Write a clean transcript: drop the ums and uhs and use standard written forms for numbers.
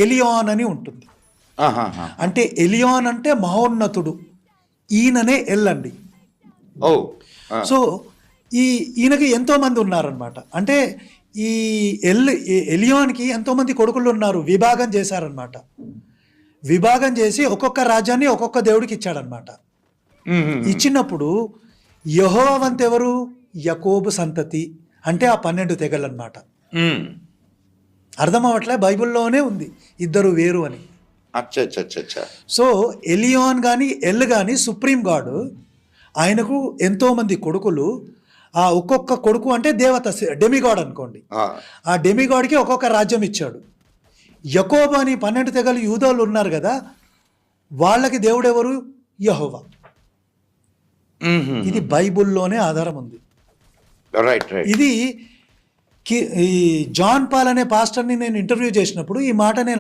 Elyon అని ఉంటుంది. ఆహాహా. అంటే ఎలియాన్ అంటే మహోన్నతుడు, ఈయననే ఎల్ అండి. ఓ సో ఈయనకి ఎంతోమంది ఉన్నారనమాట. అంటే ఈ ఎలియాన్కి ఎంతోమంది కొడుకులు ఉన్నారు, విభాగం చేశారనమాట. విభాగం చేసి ఒక్కొక్క రాజ్యాన్ని ఒక్కొక్క దేవుడికి ఇచ్చాడనమాట. ఇచ్చినప్పుడు యెహోవా వంతు ఎవరు? యాకోబు సంతతి, అంటే ఆ 12 తెగలు అనమాట. అర్థం అవ్వట్లే, బైబిల్లోనే ఉంది ఇద్దరు వేరు అని. అచ్చా. సో ఎలియాన్ కానీ ఎల్ కానీ సుప్రీం గాడ్, ఆయనకు ఎంతోమంది కొడుకులు. ఆ ఒక్కొక్క కొడుకు అంటే దేవత, డెమిగాడ్ అనుకోండి. ఆ డెమిగాడ్కి ఒక్కొక్క రాజ్యం ఇచ్చాడు. యాకోబు అని 12 తెగలు యూదోళ్ళు ఉన్నారు కదా, వాళ్ళకి దేవుడు ఎవరు? యెహోవా. ఇది బైబుల్లోనే ఆధారం ఉంది. రైట్. ఇది ఈ జాన్ పాల్ అనే పాస్టర్ని నేను ఇంటర్వ్యూ చేసినప్పుడు ఈ మాట నేను